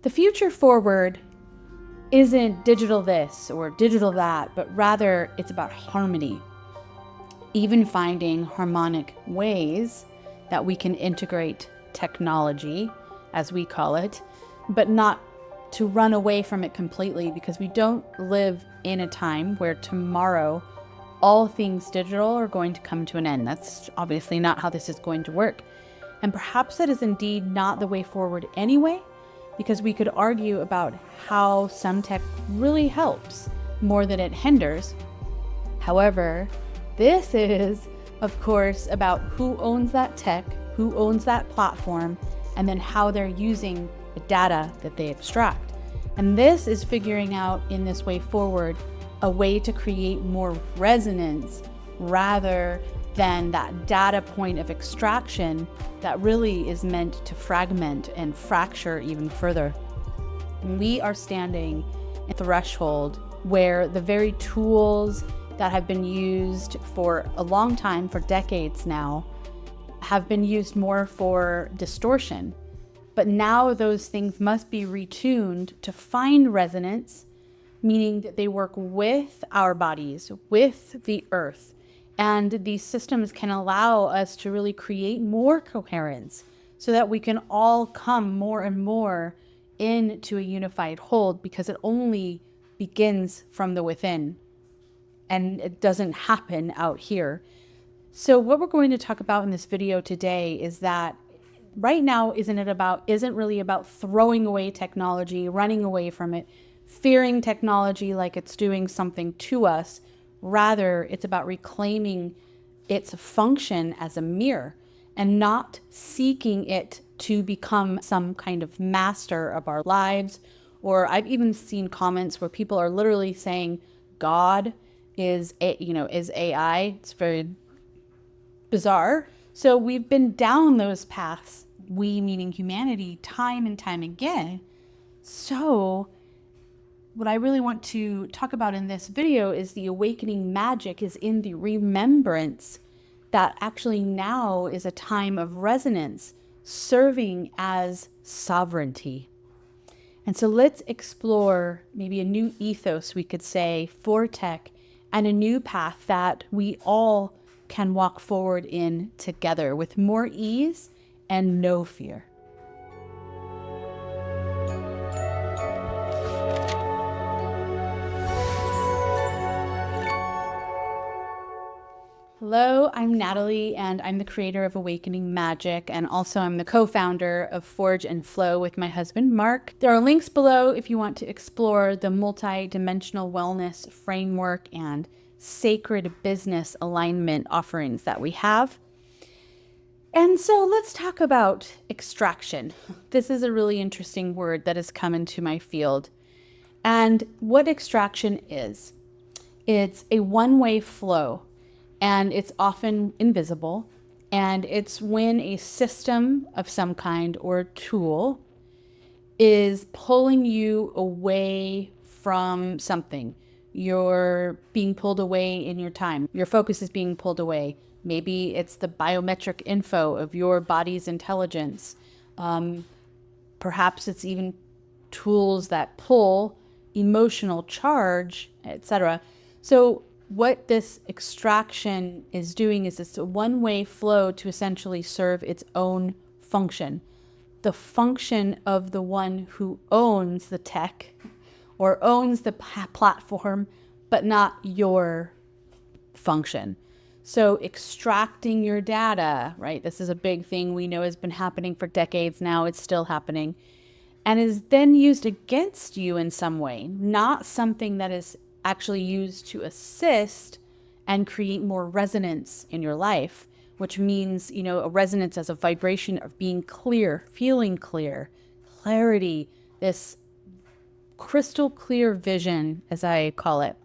The future forward isn't digital this or digital that, but rather it's about harmony. Even finding harmonic ways that we can integrate technology, as we call it, but not to run away from it completely, because we don't live in a time where tomorrow all things digital are going to come to an end. That's obviously not how this is going to work. And perhaps that is indeed not the way forward anyway, because we could argue about how some tech really helps more than it hinders. However, this is, of course, about who owns that tech, who owns that platform, and then how they're using the data that they extract. And this is figuring out in this way forward a way to create more resonance rather than that data point of extraction that really is meant to fragment and fracture even further. We are standing at the threshold where the very tools that have been used for a long time, for decades now, have been used more for distortion. But now those things must be retuned to find resonance, meaning that they work with our bodies, with the earth. And these systems can allow us to really create more coherence so that we can all come more and more into a unified whole, because it only begins from the within and it doesn't happen out here. So what we're going to talk about in this video today is that right now isn't really about throwing away technology, running away from it, fearing technology like it's doing something to us. Rather, it's about reclaiming its function as a mirror and not seeking it to become some kind of master of our lives. Or I've even seen comments where people are literally saying God is AI. It's very bizarre. So we've been down those paths, we meaning humanity, time and time again. So what I really want to talk about in this video is the awakening magic is in the remembrance that actually now is a time of resonance, serving as sovereignty. And so let's explore maybe a new ethos, we could say, for tech, and a new path that we all can walk forward in together with more ease and no fear. Hello, I'm Natalie, and I'm the creator of Awakening Magick, and also I'm the co-founder of Forge and Flow with my husband, Mark. There are links below if you want to explore the multi-dimensional wellness framework and sacred business alignment offerings that we have. And so let's talk about extraction. This is a really interesting word that has come into my field. And what extraction is, it's a one-way flow. And it's often invisible, and it's when a system of some kind or tool is pulling you away from something. You're being pulled away in your time. Your focus is being pulled away. Maybe it's the biometric info of your body's intelligence. Perhaps it's even tools that pull emotional charge, etc. So what this extraction is doing is it's a one-way flow to essentially serve its own function. The function of the one who owns the tech or owns the platform, but not your function. So extracting your data, right? This is a big thing we know has been happening for decades now. It's still happening, and is then used against you in some way, not something that is actually used to assist and create more resonance in your life, which means, a resonance as a vibration of being clear, feeling clear, clarity, this crystal clear vision, as I call it.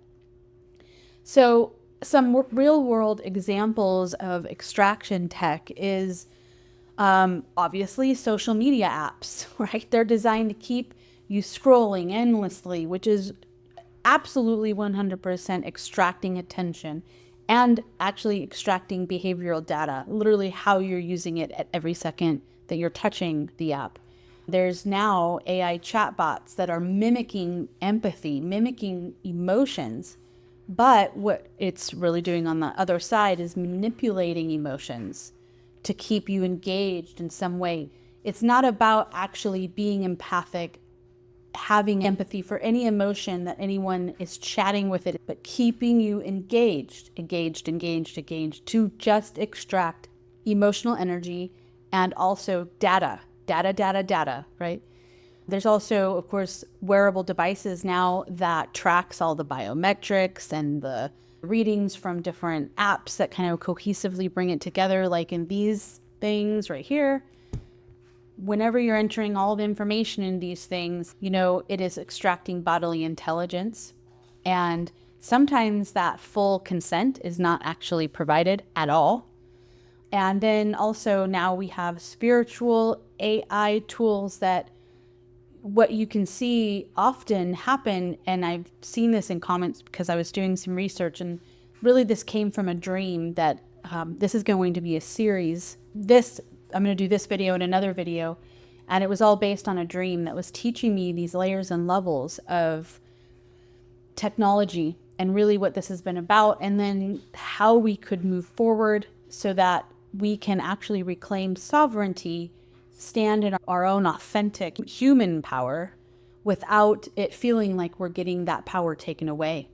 So some real world examples of extraction tech is obviously social media apps, right? They're designed to keep you scrolling endlessly, which is absolutely 100% extracting attention and actually extracting behavioral data, literally how you're using it at every second that you're touching the app. There's now AI chatbots that are mimicking empathy, mimicking emotions. But what it's really doing on the other side is manipulating emotions to keep you engaged in some way. It's not about actually being empathic, having empathy for any emotion that anyone is chatting with it, but keeping you engaged to just extract emotional energy and also data, right? There's also, of course, wearable devices now that tracks all the biometrics and the readings from different apps that kind of cohesively bring it together, like in these things right here. Whenever you're entering all the information in these things, it is extracting bodily intelligence. And sometimes that full consent is not actually provided at all. And then also now we have spiritual AI tools that what you can see often happen, and I've seen this in comments because I was doing some research, and really this came from a dream that this is going to be a series. I'm going to do this video and another video, and it was all based on a dream that was teaching me these layers and levels of technology and really what this has been about, and then how we could move forward so that we can actually reclaim sovereignty, stand in our own authentic human power without it feeling like we're getting that power taken away.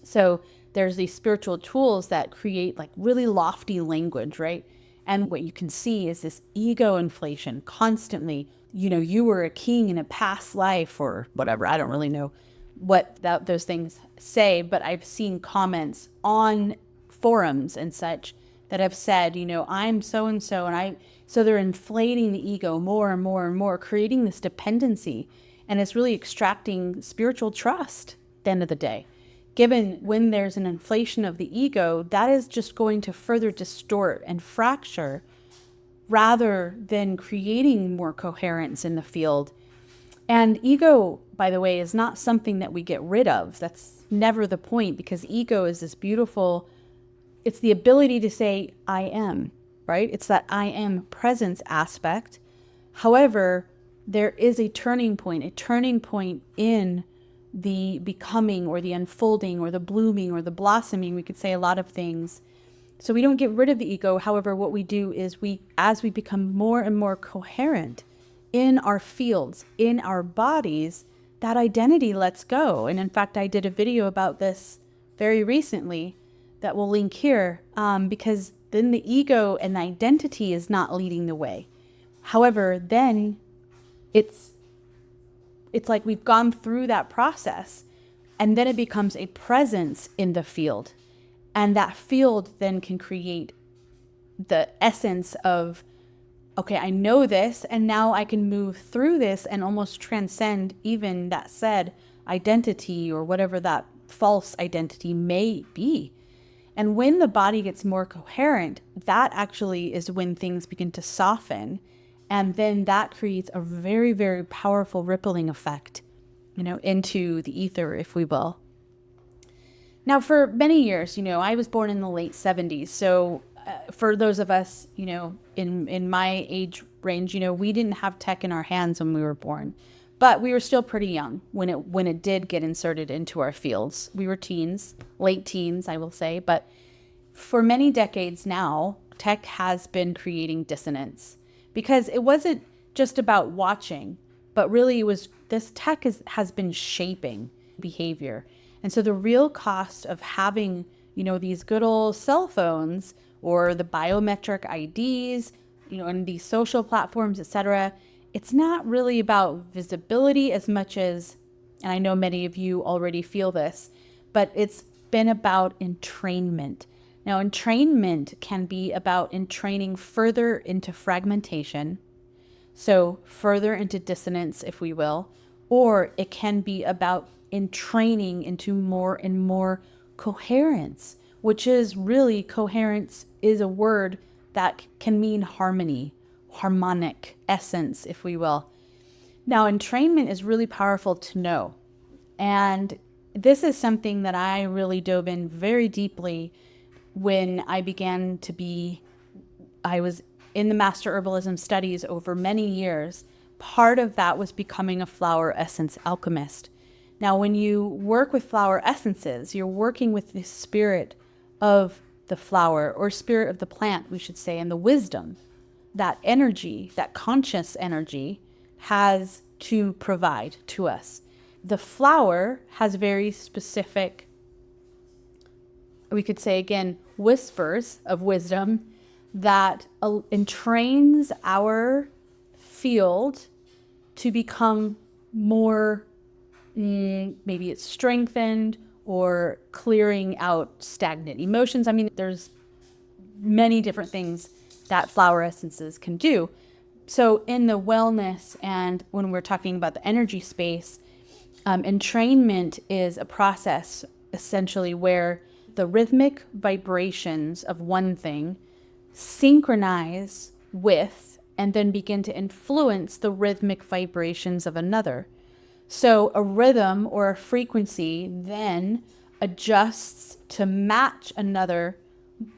So there's these spiritual tools that create like really lofty language, right? And what you can see is this ego inflation constantly. You were a king in a past life or whatever. I don't really know what those things say, but I've seen comments on forums and such that have said, I'm so-and-so, so they're inflating the ego more and more and more, creating this dependency. And it's really extracting spiritual trust at the end of the day. Given when there's an inflation of the ego, that is just going to further distort and fracture rather than creating more coherence in the field. And ego, by the way, is not something that we get rid of. That's never the point, because ego is this beautiful, it's the ability to say, I am, right? It's that I am presence aspect. However, there is a turning point in the becoming or the unfolding or the blooming or the blossoming. We could say a lot of things. So we don't get rid of the ego. However, what we do is as we become more and more coherent in our fields, in our bodies, that identity lets go. And in fact, I did a video about this very recently that we'll link here, because then the ego and the identity is not leading the way. However, then it's like we've gone through that process, and then it becomes a presence in the field. And that field then can create the essence of, okay, I know this, and now I can move through this and almost transcend even that said identity or whatever that false identity may be. And when the body gets more coherent, that actually is when things begin to soften. And then that creates a very, very powerful rippling effect, into the ether, if we will. Now, for many years, I was born in the late 70s. So for those of us, in my age range, we didn't have tech in our hands when we were born. But we were still pretty young when it did get inserted into our fields. We were teens, late teens, I will say. But for many decades now, tech has been creating dissonance, because it wasn't just about watching, but really this tech has been shaping behavior. And so the real cost of having, these good old cell phones or the biometric IDs, and these social platforms, etc., it's not really about visibility as much as, and I know many of you already feel this, but it's been about entrainment. Now, entrainment can be about entraining further into fragmentation, so further into dissonance, if we will, or it can be about entraining into more and more coherence, which is really, coherence is a word that can mean harmony, harmonic essence, if we will. Now, entrainment is really powerful to know. And this is something that I really dove in very deeply when I was in the Master Herbalism studies over many years, part of that was becoming a flower essence alchemist. Now, when you work with flower essences, you're working with the spirit of the flower, or spirit of the plant, we should say, and the wisdom that energy, that conscious energy, has to provide to us. The flower has very specific, we could say again, whispers of wisdom that entrains our field to become more, maybe it's strengthened or clearing out stagnant emotions. I mean, there's many different things that flower essences can do. So in the wellness, and when we're talking about the energy space, entrainment is a process essentially where the rhythmic vibrations of one thing synchronize with and then begin to influence the rhythmic vibrations of another. So a rhythm or a frequency then adjusts to match another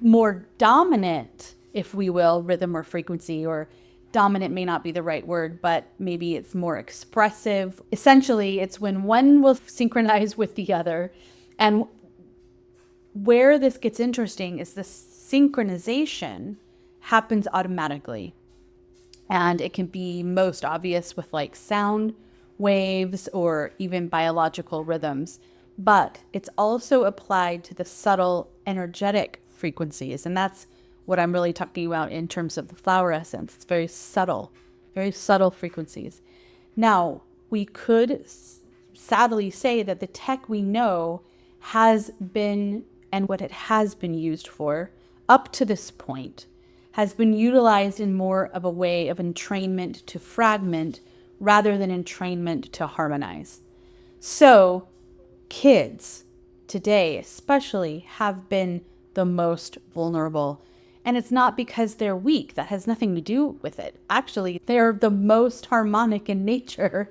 more dominant, if we will, rhythm or frequency, or dominant may not be the right word, but maybe it's more expressive. Essentially, it's when one will synchronize with the other. And where this gets interesting is the synchronization happens automatically. And it can be most obvious with like sound waves or even biological rhythms. But it's also applied to the subtle energetic frequencies. And that's what I'm really talking about in terms of the flower essence. It's very subtle frequencies. Now, we could sadly say that the tech we know has been, and what it has been used for up to this point, has been utilized in more of a way of entrainment to fragment rather than entrainment to harmonize. So kids today especially have been the most vulnerable. And it's not because they're weak. That has nothing to do with it. Actually, they're the most harmonic in nature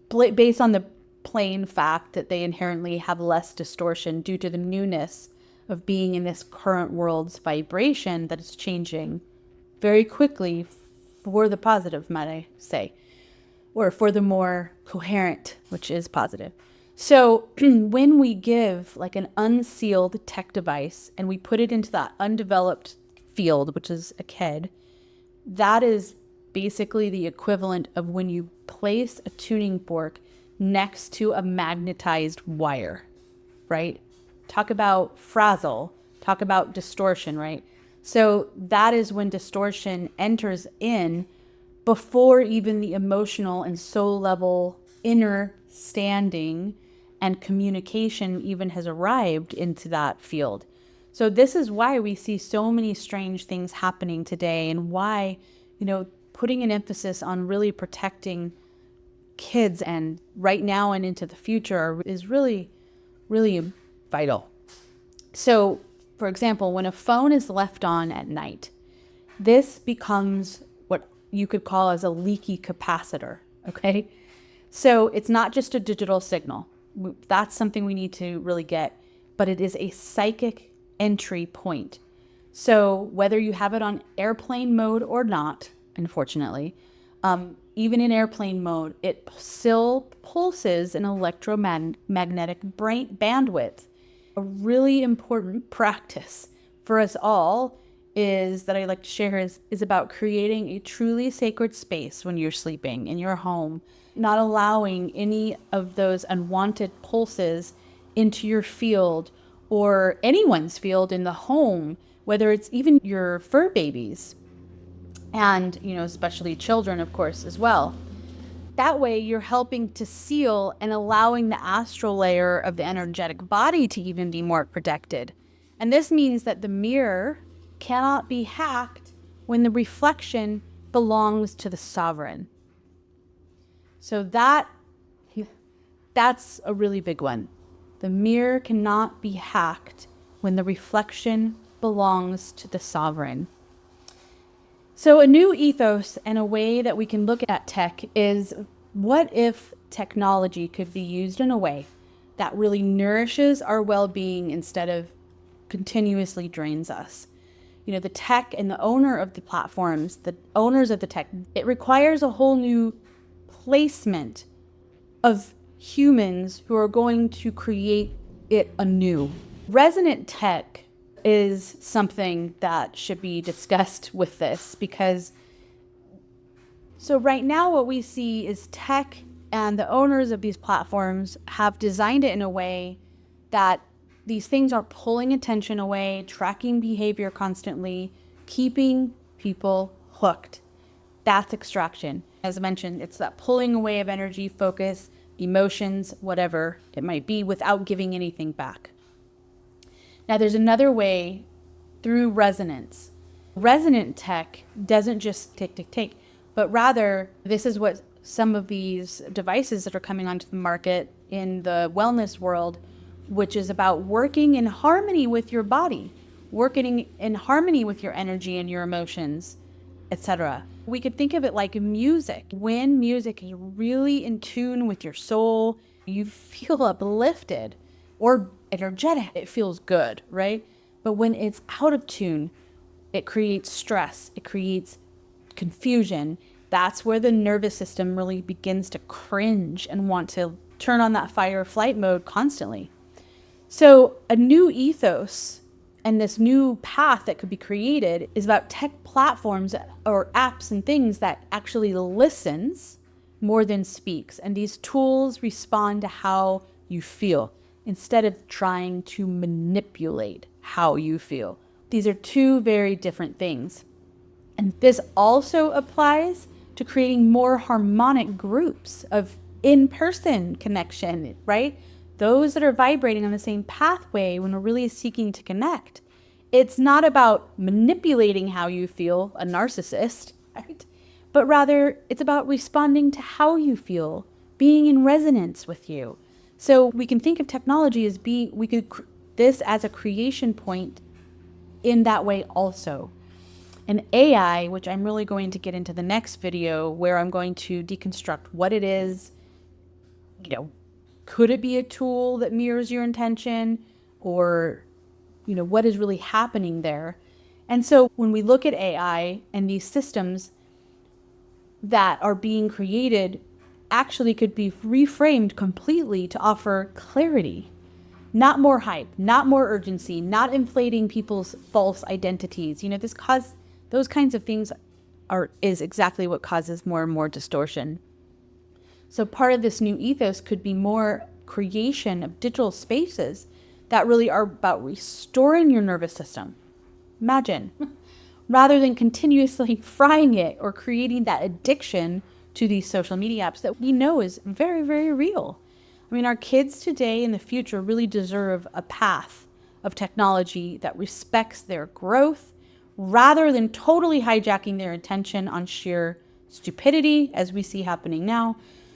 based on the plain fact that they inherently have less distortion due to the newness of being in this current world's vibration that is changing very quickly for the positive, might I say, or for the more coherent, which is positive. So when we give like an unsealed tech device and we put it into that undeveloped field, which is a KED, that is basically the equivalent of when you place a tuning fork next to a magnetized wire, right? Talk about frazzle, talk about distortion, right? So that is when distortion enters in before even the emotional and soul level inner standing and communication even has arrived into that field. So this is why we see so many strange things happening today, and why, putting an emphasis on really protecting kids and right now and into the future is really, really vital. So, for example, when a phone is left on at night, this becomes what you could call as a leaky capacitor, okay? So it's not just a digital signal. That's something we need to really get, but it is a psychic entry point. So whether you have it on airplane mode or not, unfortunately, even in airplane mode, it still pulses an electromagnetic bandwidth. A really important practice for us all is that I like to share is about creating a truly sacred space when you're sleeping in your home, not allowing any of those unwanted pulses into your field or anyone's field in the home, whether it's even your fur babies and, especially children, of course, as well. That way you're helping to seal and allowing the astral layer of the energetic body to even be more protected. And this means that the mirror cannot be hacked when the reflection belongs to the sovereign. So that's a really big one. The mirror cannot be hacked when the reflection belongs to the sovereign. So a new ethos and a way that we can look at tech is, what if technology could be used in a way that really nourishes our well-being instead of continuously drains us? the tech and the owner of the platforms, the owners of the tech, it requires a whole new placement of humans who are going to create it anew. Resonant tech is something that should be discussed with this, because so right now what we see is tech and the owners of these platforms have designed it in a way that these things are pulling attention away, tracking behavior constantly, keeping people hooked. That's extraction. As I mentioned, it's that pulling away of energy, focus, emotions, whatever it might be, without giving anything back. Now, there's another way through resonance. Resonant tech doesn't just take, but rather this is what some of these devices that are coming onto the market in the wellness world, which is about working in harmony with your body, working in harmony with your energy and your emotions, etc. We could think of it like music. When music is really in tune with your soul, you feel uplifted or energetic. It feels good, right? But when it's out of tune, it creates stress, it creates confusion. That's where the nervous system really begins to cringe and want to turn on that fight or flight mode constantly. So a new ethos and this new path that could be created is about tech platforms or apps and things that actually listens more than speaks. And these tools respond to how you feel instead of trying to manipulate how you feel. These are two very different things. And this also applies to creating more harmonic groups of in-person connection, right? Those that are vibrating on the same pathway when we're really seeking to connect. It's not about manipulating how you feel, a narcissist, right? But rather it's about responding to how you feel, being in resonance with you. So we can think of technology as this as a creation point in that way also. And AI, which I'm really going to get into the next video, where I'm going to deconstruct what it is, could it be a tool that mirrors your intention, or, what is really happening there? And so when we look at AI and these systems that are being created actually could be reframed completely to offer clarity, not more hype, not more urgency, not inflating people's false identities. Those kinds of things is exactly what causes more and more distortion. So part of this new ethos could be more creation of digital spaces that really are about restoring your nervous system. Imagine, rather than continuously frying it or creating that addiction to these social media apps that we know is very, very real. I mean, our kids today and the future really deserve a path of technology that respects their growth rather than totally hijacking their attention on sheer stupidity, as we see happening now.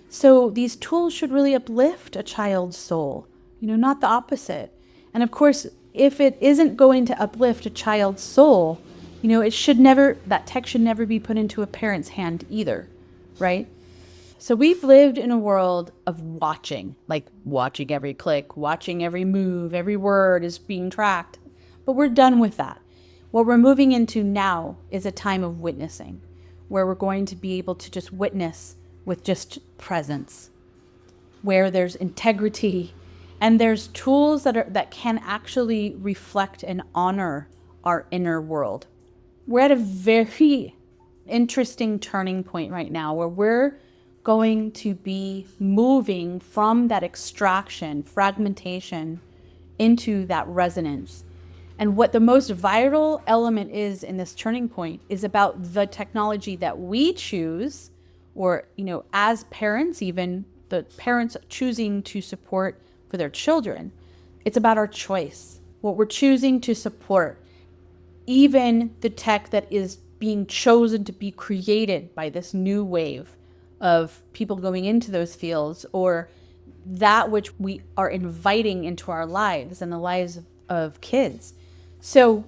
So these tools should really uplift a child's soul, not the opposite. And of course, if it isn't going to uplift a child's soul, that tech should never be put into a parent's hand either, right? So we've lived in a world of watching every click, watching every move, every word is being tracked. But we're done with that. What we're moving into now is a time of witnessing, where we're going to be able to just witness with just presence, where there's integrity and there's tools that can actually reflect and honor our inner world. We're at a very interesting turning point right now where we're going to be moving from that extraction, fragmentation, into that resonance. And what the most vital element is in this turning point is about the technology that we choose, or, as parents, even the parents choosing to support for their children. It's about our choice, what we're choosing to support, even the tech that is being chosen to be created by this new wave of people going into those fields, or that which we are inviting into our lives and the lives of kids. So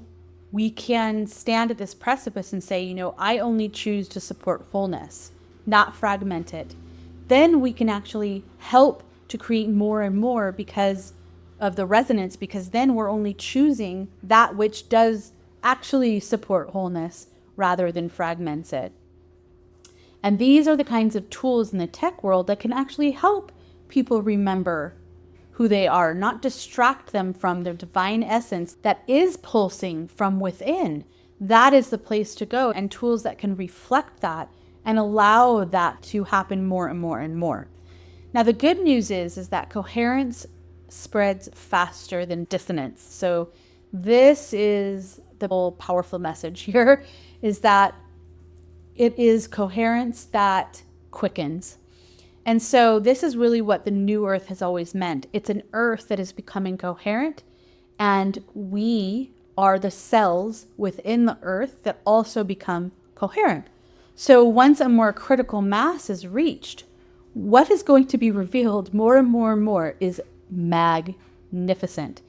we can stand at this precipice and say, I only choose to support wholeness, not fragment it. Then we can actually help to create more and more because of the resonance, because then we're only choosing that which does actually support wholeness rather than fragments it. And these are the kinds of tools in the tech world that can actually help people remember who they are, not distract them from their divine essence that is pulsing from within. That is the place to go, and tools that can reflect that and allow that to happen more and more and more. Now, the good news is that coherence spreads faster than dissonance. So this is the whole powerful message here, is that it is coherence that quickens. And so this is really what the new earth has always meant. It's an earth that is becoming coherent, and we are the cells within the earth that also become coherent. So once a more critical mass is reached, what is going to be revealed more and more and more is magnificent.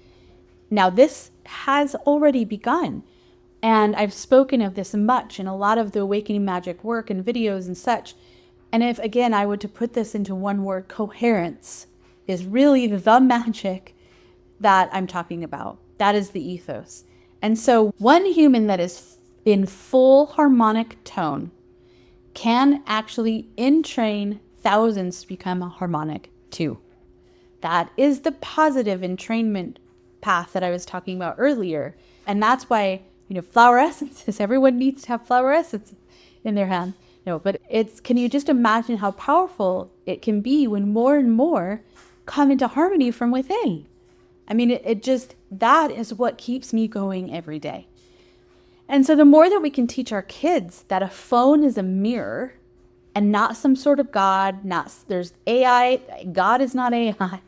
Now, this has already begun, and I've spoken of this much in a lot of the Awakening Magic work and videos and such. And if, again, I were to put this into one word, coherence is really the magic that I'm talking about. That is the ethos. And so one human that is in full harmonic tone can actually entrain thousands to become harmonic too. That is the positive entrainment path that I was talking about earlier. And that's why, flower essences, everyone needs to have flower essence in their hand. No, but can you just imagine how powerful it can be when more and more come into harmony from within? I mean, that is what keeps me going every day. And so the more that we can teach our kids that a phone is a mirror and not some sort of God, there's AI, God is not AI.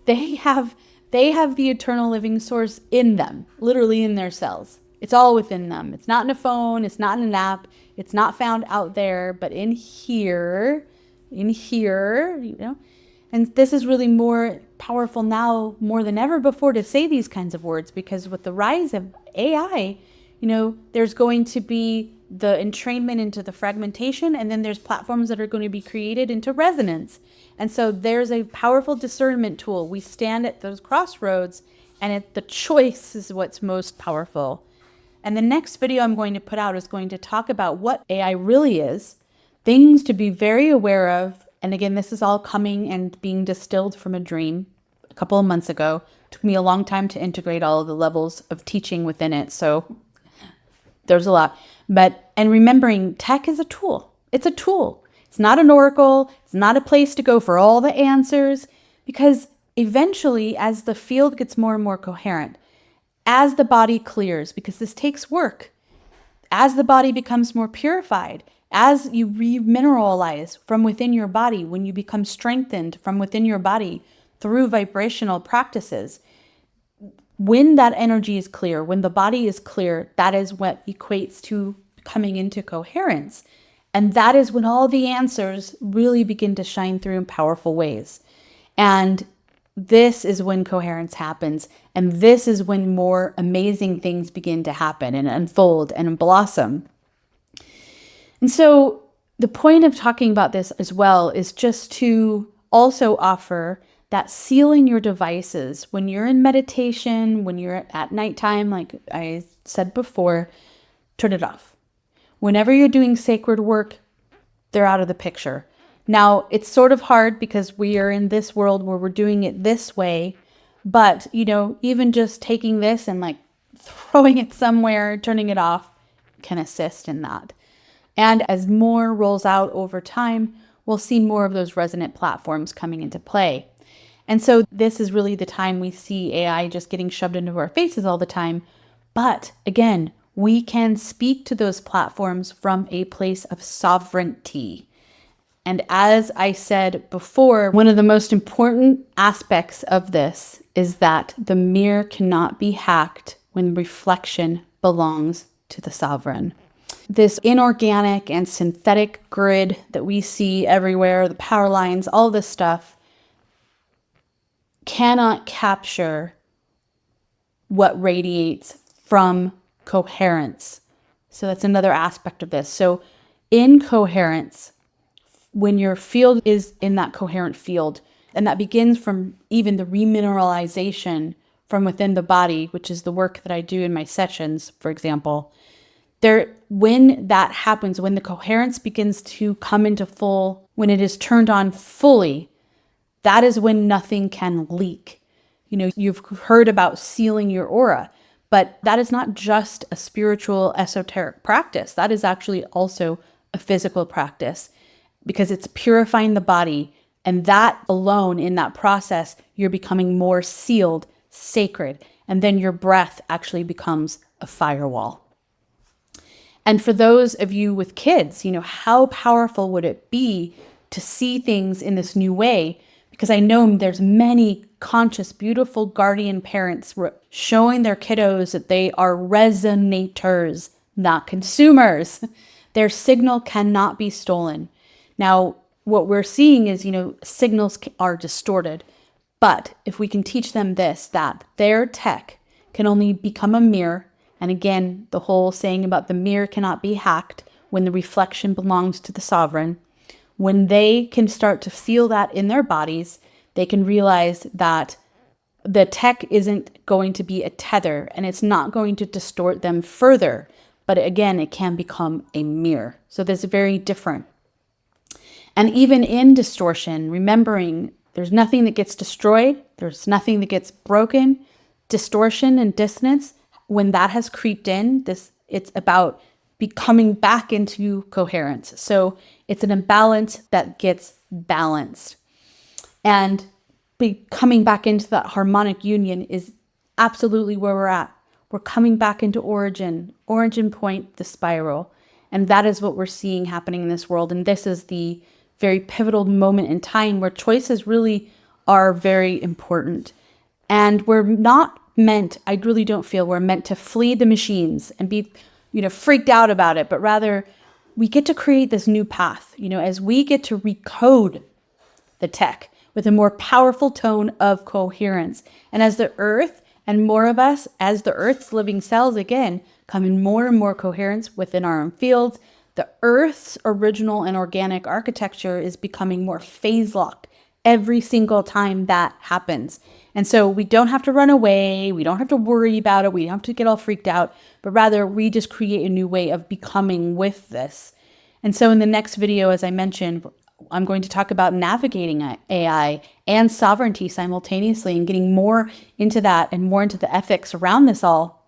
They have the eternal living source in them, literally in their cells. It's all within them. It's not in a phone. It's not in an app. It's not found out there, but in here, And this is really more powerful now more than ever before to say these kinds of words, because with the rise of AI, there's going to be the entrainment into the fragmentation, and then there's platforms that are going to be created into resonance. And so there's a powerful discernment tool. We stand at those crossroads, and the choice is what's most powerful. And the next video I'm going to put out is going to talk about what AI really is, things to be very aware of. And again, this is all coming and being distilled from a dream a couple of months ago. It took me a long time to integrate all of the levels of teaching within it. So there's a lot. And remembering tech is a tool. It's a tool. It's not an oracle. It's not a place to go for all the answers, because eventually, as the field gets more and more coherent, as the body clears, because this takes work, as the body becomes more purified, as you remineralize from within your body, when you become strengthened from within your body through vibrational practices, when that energy is clear, when the body is clear, that is what equates to coming into coherence. And that is when all the answers really begin to shine through in powerful ways. And this is when coherence happens. And this is when more amazing things begin to happen and unfold and blossom. And so the point of talking about this as well is just to also offer that sealing your devices when you're in meditation, when you're at nighttime, like I said before, turn it off. Whenever you're doing sacred work, they're out of the picture. Now, it's sort of hard because we are in this world where we're doing it this way, but, even just taking this and throwing it somewhere, turning it off can assist in that. And as more rolls out over time, we'll see more of those resonant platforms coming into play. And so this is really the time we see AI just getting shoved into our faces all the time. But again, we can speak to those platforms from a place of sovereignty. And as I said before, one of the most important aspects of this is that the mirror cannot be hacked when reflection belongs to the sovereign. This inorganic and synthetic grid that we see everywhere, the power lines, all this stuff, cannot capture what radiates from coherence. So that's another aspect of this. So in coherence, when your field is in that coherent field, and that begins from even the remineralization from within the body, which is the work that I do in my sessions, for example, when that happens, when the coherence begins to come into full, when it is turned on fully, that is when nothing can leak. You've heard about sealing your aura, but that is not just a spiritual esoteric practice. That is actually also a physical practice, because it's purifying the body. And that alone, in that process, you're becoming more sealed, sacred. And then your breath actually becomes a firewall. And for those of you with kids, how powerful would it be to see things in this new way? Because I know there's many conscious, beautiful guardian parents showing their kiddos that they are resonators, not consumers. Their signal cannot be stolen. Now, what we're seeing is, signals are distorted. But if we can teach them that their tech can only become a mirror, and again, the whole saying about the mirror cannot be hacked when the reflection belongs to the sovereign, when they can start to feel that in their bodies, they can realize that the tech isn't going to be a tether and it's not going to distort them further. But again, it can become a mirror. So there's a very different. And even in distortion, remembering there's nothing that gets destroyed. There's nothing that gets broken. Distortion and dissonance, when that has creeped in, it's about coming back into coherence. So it's an imbalance that gets balanced. And coming back into that harmonic union is absolutely where we're at. We're coming back into origin point, the spiral. And that is what we're seeing happening in this world. And this is the very pivotal moment in time where choices really are very important. And we're not meant, I really don't feel we're meant to flee the machines and be, freaked out about it, but rather we get to create this new path, as we get to recode the tech with a more powerful tone of coherence. And as the earth and more of us, as the earth's living cells, again, come in more and more coherence within our own fields, the earth's original and organic architecture is becoming more phase locked every single time that happens. And so we don't have to run away. We don't have to worry about it. We don't have to get all freaked out, but rather we just create a new way of becoming with this. And so in the next video, as I mentioned, I'm going to talk about navigating AI and sovereignty simultaneously and getting more into that and more into the ethics around this all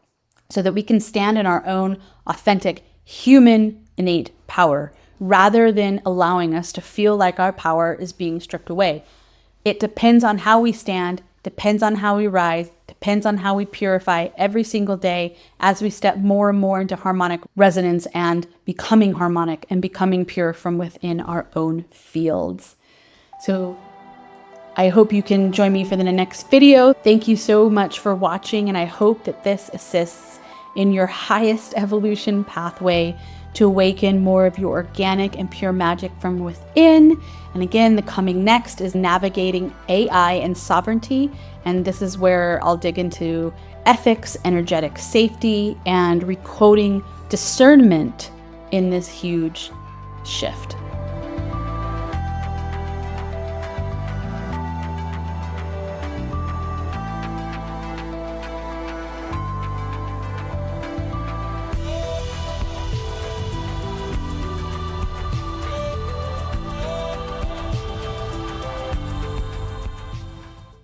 so that we can stand in our own authentic human innate power rather than allowing us to feel like our power is being stripped away. It depends on how we stand, depends on how we rise, depends on how we purify every single day as we step more and more into harmonic resonance and becoming harmonic and becoming pure from within our own fields. So I hope you can join me for the next video. Thank you so much for watching, and I hope that this assists in your highest evolution pathway to awaken more of your organic and pure magic from within. And again, the coming next is navigating AI and sovereignty. And this is where I'll dig into ethics, energetic safety, and recoding discernment in this huge shift.